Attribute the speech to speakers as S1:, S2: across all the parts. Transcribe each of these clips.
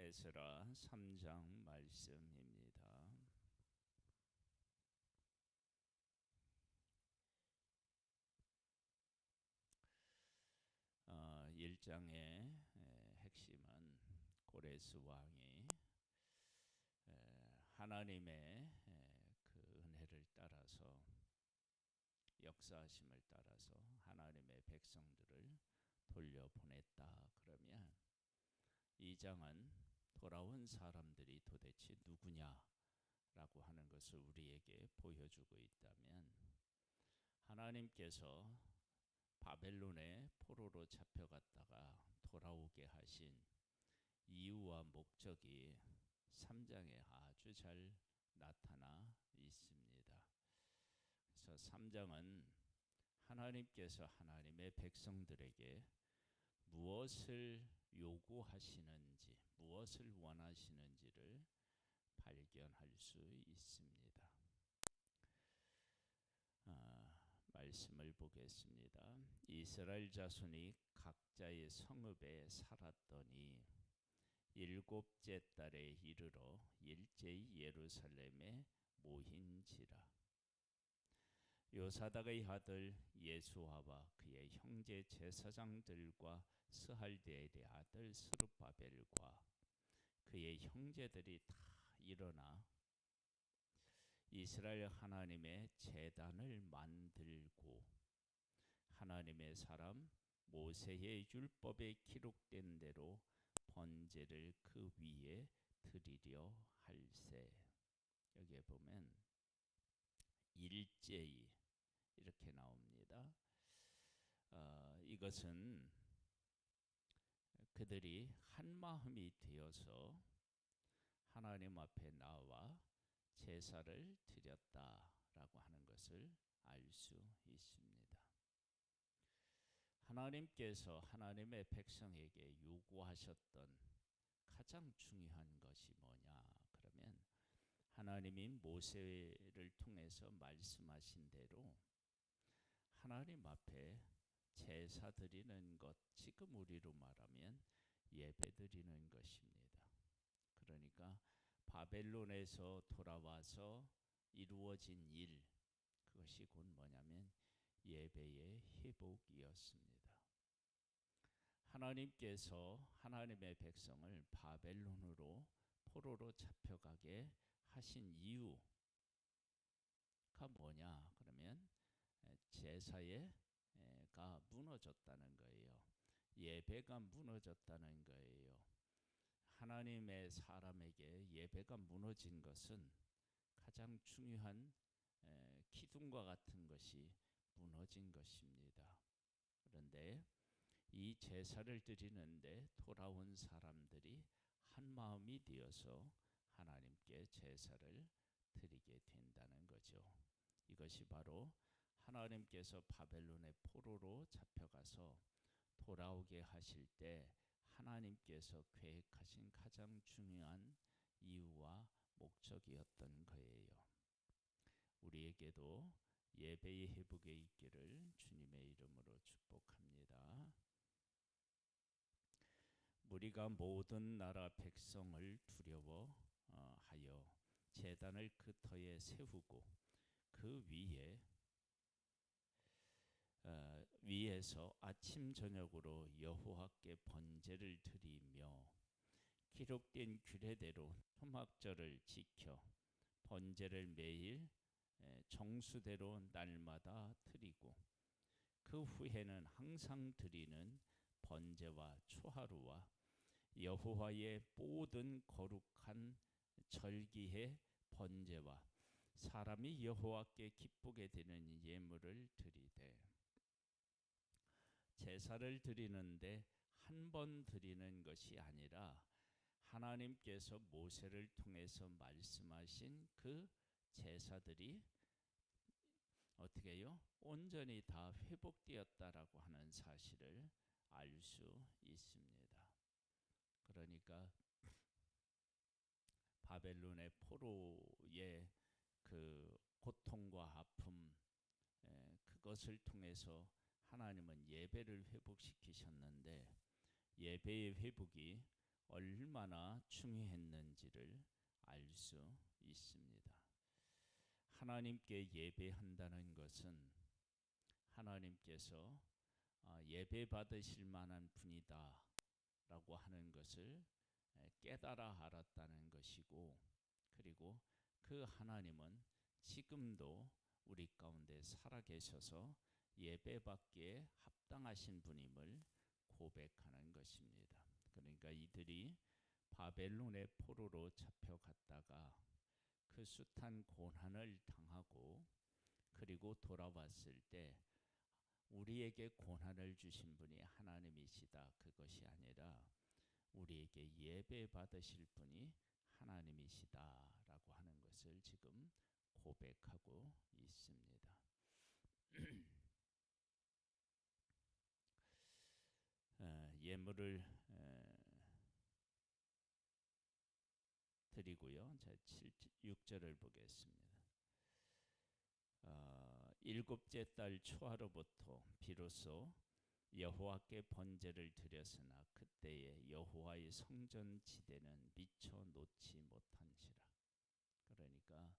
S1: 에스라 3장 말씀입니다. 1장의 핵심은 고레스 왕이 하나님의 그 은혜를 따라서 역사하심을 따라서 하나님의 백성들을 돌려보냈다. 그러면 2장은 돌아온 사람들이 도대체 누구냐라고 하는 것을 우리에게 보여주고 있다면, 하나님께서 바벨론의 포로로 잡혀갔다가 돌아오게 하신 이유와 목적이 3장에 아주 잘 나타나 있습니다. 그래서 3장은 하나님께서 하나님의 백성들에게 무엇을 요구하시는지, 무엇을 원하시는지를 발견할 수 있습니다. 말씀을 보겠습니다. 이스라엘 자손이 각자의 성읍에 살았더니 일곱째 달에 이르러 일제히 예루살렘에 모인지라. 요사닥의 아들 예수아와 그의 형제 제사장들과 스할데엘의 아들 스룹바벨과 그의 형제들이 다 일어나 이스라엘 하나님의 제단을 만들고 하나님의 사람 모세의 율법에 기록된 대로 번제를 그 위에 드리려 할세. 여기에 보면 일제히 이렇게 나옵니다. 이것은 그들이 한 마음이 되어서 하나님 앞에 나와 제사를 드렸다라고 하는 것을 알 수 있습니다. 하나님께서 하나님의 백성에게 요구하셨던 가장 중요한 것이 뭐냐? 그러면 하나님이 모세를 통해서 말씀하신 대로 하나님 앞에 제사 드리는 것, 지금 우리로 말하면 예배 드리는 것입니다. 그러니까 바벨론에서 돌아와서 이루어진 일, 그것이 곧 뭐냐면 예배의 회복이었습니다. 하나님께서 하나님의 백성을 바벨론으로 포로로 잡혀가게 하신 이유가 뭐냐? 그러면 제사가 무너졌다는 거예요. 예배가 무너졌다는 거예요. 하나님의 사람에게 예배가 무너진 것은 가장 중요한 기둥과 같은 것이 무너진 것입니다. 그런데 이 제사를 드리는데 돌아온 사람들이 한 마음이 되어서 하나님께 제사를 드리게 된다는 거죠. 이것이 바로 하나님께서 바벨론의 포로로 잡혀가서 돌아오게 하실 때 하나님께서 계획하신 가장 중요한 이유와 목적이었던 거예요. 우리에게도 예배의 회복에 있기를 주님의 이름으로 축복합니다. 무리가 모든 나라 백성을 두려워하여 제단을 그 터에 세우고 그 위에서 아침 저녁으로 여호와께 번제를 드리며 기록된 규례대로 초막절을 지켜 번제를 매일 정수대로 날마다 드리고 그 후에는 항상 드리는 번제와 초하루와 여호와의 모든 거룩한 절기의 번제와 사람이 여호와께 기쁘게 되는 예물을 드리되, 제사를 드리는데 한 번 드리는 것이 아니라 하나님께서 모세를 통해서 말씀하신 그 제사들이 어떻게 해요? 온전히 다 회복되었다라고 하는 사실을 알 수 있습니다. 그러니까 바벨론의 포로의 그 고통과 아픔, 그것을 통해서 하나님은 예배를 회복시키셨는데 예배의 회복이 얼마나 중요했는지를 알 수 있습니다. 하나님께 예배한다는 것은 하나님께서 예배 받으실 만한 분이다 라고 하는 것을 깨달아 알았다는 것이고, 그리고 그 하나님은 지금도 우리 가운데 살아계셔서 예배받기에 합당하신 분임을 고백하는 것입니다. 그러니까 이들이 바벨론의 포로로 잡혀갔다가 그 숱한 고난을 당하고 그리고 돌아왔을 때 우리에게 고난을 주신 분이 하나님이시다, 그것이 아니라 우리에게 예배 받으실 분이 하나님이시다라고 하는 것을 지금 고백하고 있습니다. 예물을 드리고요. 자, 6절을 보겠습니다. 일곱째 달 초하로부터 비로소 여호와께 번제를 드렸으나 그때에 여호와의 성전 지대는 미처 놓지 못한지라. 그러니까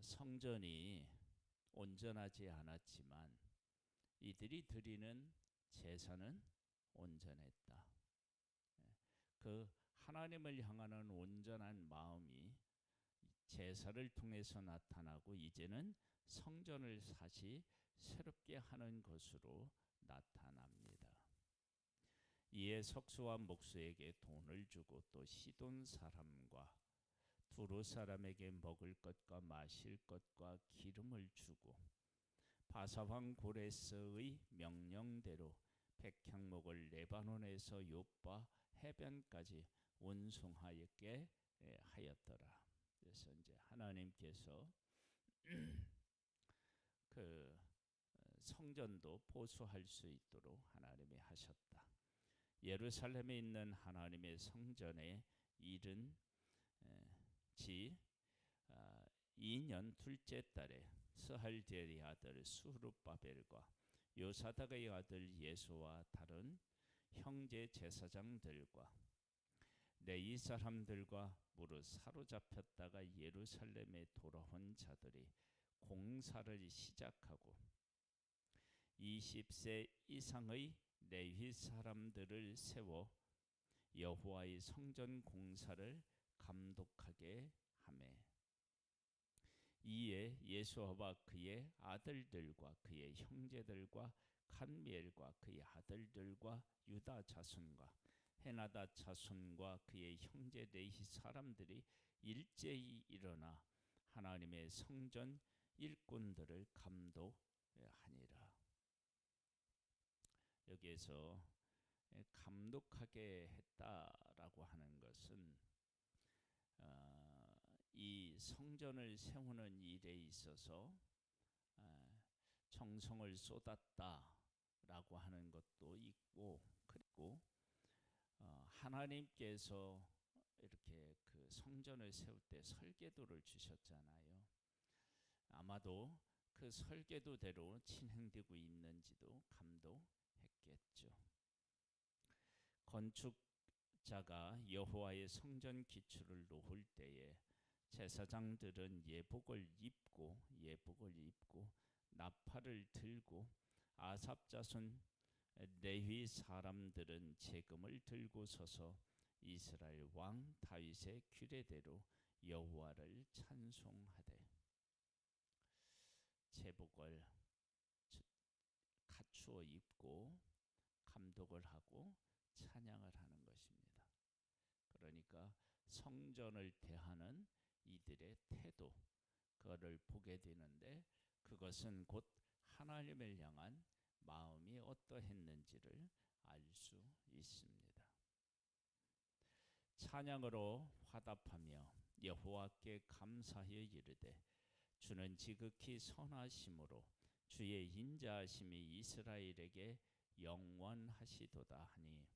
S1: 성전이 온전하지 않았지만 이들이 드리는 제사는 온전했다. 그 하나님을 향하는 온전한 마음이 제사를 통해서 나타나고 이제는 성전을 다시 새롭게 하는 것으로 나타납니다. 이에 석수와 목수에게 돈을 주고 또 시돈 사람과 두루 사람에게 먹을 것과 마실 것과 기름을 주고 바사왕 고레스의 명령대로 백향목을 레바논에서 요빠 해변까지 운송하였게 하였더라. 그래서 이제 하나님께서 그 성전도 보수할 수 있도록 하나님이 하셨다. 예루살렘에 있는 하나님의 성전의 일은 지 2년 둘째 달에 스할디엘의 아들 스룹바벨과 요사닥의 아들 예수와 다른 형제 제사장들과 레위 사람들과 무릇 사로잡혔다가 예루살렘에 돌아온 자들이 공사를 시작하고 20세 이상의 레위 사람들을 세워 여호와의 성전 공사를 감독하게 하매, 이에 예수아와 그의 아들들과 그의 형제들과 칸미엘과 그의 아들들과 유다 자손과 헤나다 자손과 그의 형제 레위 사람들이 일제히 일어나 하나님의 성전 일꾼들을 감독하니라. 여기에서 감독하게 했다라고 하는 것은 이 성전을 세우는 일에 있어서 정성을 쏟았다라고 하는 것도 있고, 그리고 하나님께서 이렇게 그 성전을 세울 때 설계도를 주셨잖아요. 아마도 그 설계도대로 진행되고 있는지도 감독했겠죠. 건축자가 여호와의 성전 기초를 놓을 때에 제사장들은 예복을 입고 나팔을 들고 아삽 자손 레위 사람들은 제금을 들고 서서 이스라엘 왕 다윗의 규례대로 여호와를 찬송하되 제복을 갖추어 입고 감독을 하고 찬양을 하는 것입니다. 그러니까 성전을 대하는 이들의 태도, 그거를 보게 되는데 그것은 곧 하나님을 향한 마음이 어떠했는지를 알 수 있습니다. 찬양으로 화답하며 여호와께 감사하여 이르되 주는 지극히 선하심으로 주의 인자하심이 이스라엘에게 영원하시도다 하니,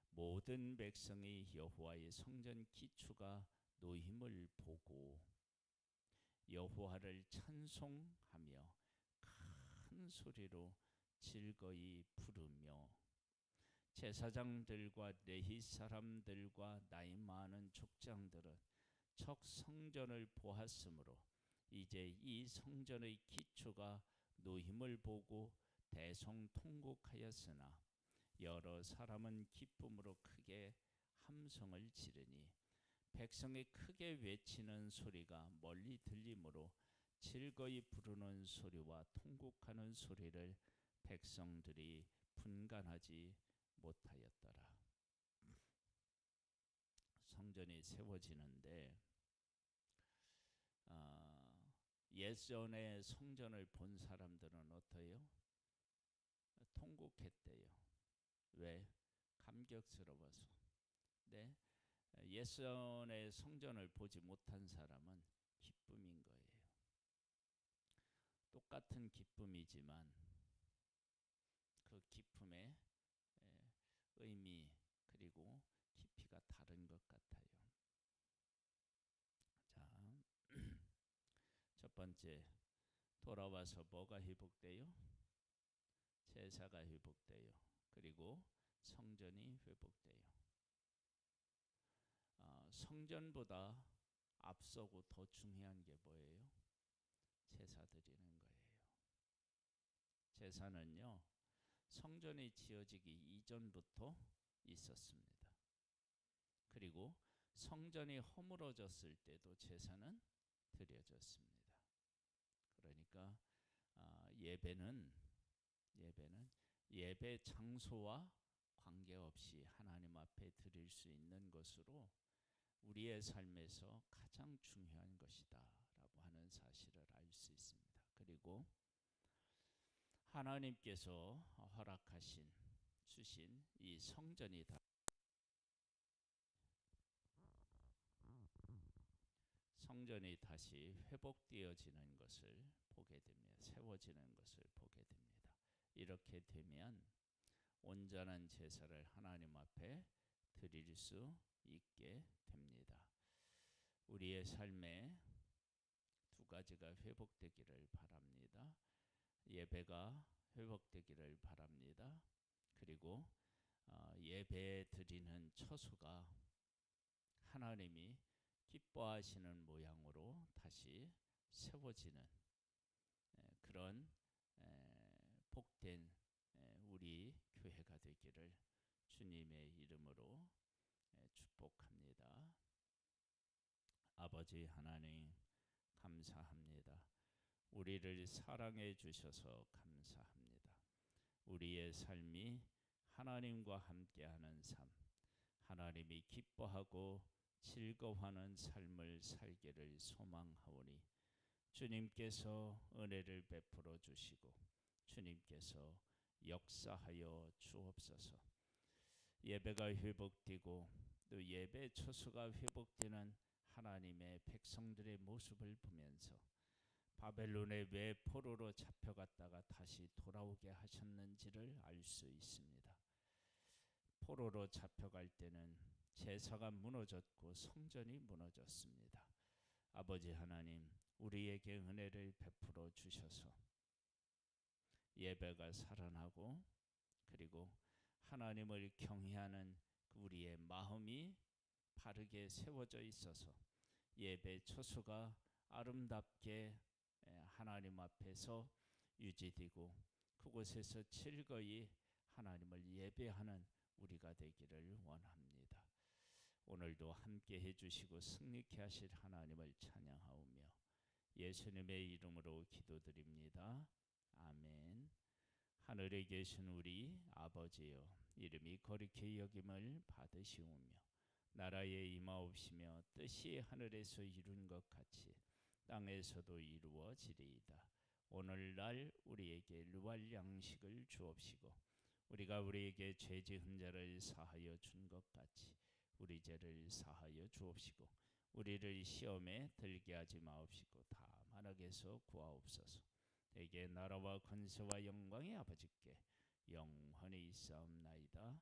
S1: 모든 백성이 여호와의 성전 기초가 놓임을 보고 여호와를 찬송하며 큰 소리로 즐거이 부르며 제사장들과 레위 사람들과 나이 많은 족장들은 첫 성전을 보았으므로 이제 이 성전의 기초가 놓임을 보고 대성통곡하였으나 여러 사람은 기쁨으로 크게 함성을 지르니 백성이 크게 외치는 소리가 멀리 들리므로 즐거이 부르는 소리와 통곡하는 소리를 백성들이 분간하지 못하였더라. 성전이 세워지는데 예전에 성전을 본 사람들은 어때요? 통곡했대요. 왜? 감격스러워서. 네? 예전에 성전을 보지 못한 사람은 기쁨인 거예요. 똑같은 기쁨이지만 그 기쁨의 의미 그리고 깊이가 다른 것 같아요. 자, 첫 번째, 돌아와서 뭐가 회복돼요? 제사가 회복돼요. 그리고 성전이 회복돼요. 성전보다 앞서고 더 중요한 게 뭐예요? 제사 드리는 거예요. 제사는요, 성전이 지어지기 이전부터 있었습니다. 그리고 성전이 허물어졌을 때도 제사는 드려졌습니다. 그러니까 예배는 예배 장소와 관계없이 하나님 앞에 드릴 수 있는 것으로 우리의 삶에서 가장 중요한 것이다 라고 하는 사실을 알 수 있습니다. 그리고 하나님께서 허락하신 주신 이 성전이 다시 회복되어지는 것을 보게 됩니다. 세워지는 것을 보게 됩니다. 이렇게 되면 온전한 제사를 하나님 앞에 드릴 수 있게 됩니다. 우리의 삶에 두 가지가 회복되기를 바랍니다. 예배가 회복되기를 바랍니다. 그리고 예배 드리는 처소가 하나님이 기뻐하시는 모양으로 다시 세워지는 그런 복된 우리 교회가 되기를 주님의 이름으로 축복합니다. 아버지 하나님 감사합니다. 우리를 사랑해 주셔서 감사합니다. 우리의 삶이 하나님과 함께하는 삶, 하나님이 기뻐하고 즐거워하는 삶을 살기를 소망하오니 주님께서 은혜를 베풀어 주시고 주님께서 역사하여 주옵소서. 예배가 회복되고 또 예배 처소가 회복되는 하나님의 백성들의 모습을 보면서 바벨론에 왜 포로로 잡혀갔다가 다시 돌아오게 하셨는지를 알 수 있습니다. 포로로 잡혀갈 때는 제사가 무너졌고 성전이 무너졌습니다. 아버지 하나님, 우리에게 은혜를 베풀어 주셔서 예배가 살아나고 그리고 하나님을 경외하는 우리의 마음이 바르게 세워져 있어서 예배 처소가 아름답게 하나님 앞에서 유지되고 그곳에서 즐거이 하나님을 예배하는 우리가 되기를 원합니다. 오늘도 함께 해주시고 승리케 하실 하나님을 찬양하오며 예수님의 이름으로 기도드립니다. 아멘. 하늘에 계신 우리 아버지여, 이름이 거룩히 여김을 받으시오며 나라에 임하옵시며 뜻이 하늘에서 이룬 것 같이 땅에서도 이루어지리이다. 오늘날 우리에게 일용할 양식을 주옵시고 우리가 우리에게 죄 지은 자를 사하여 준 것 같이 우리 죄를 사하여 주옵시고 우리를 시험에 들게 하지 마옵시고 다만 악에서 구하옵소서. 대개 나라와 권세와 영광의 아버지께 영원히 있사옵나이다.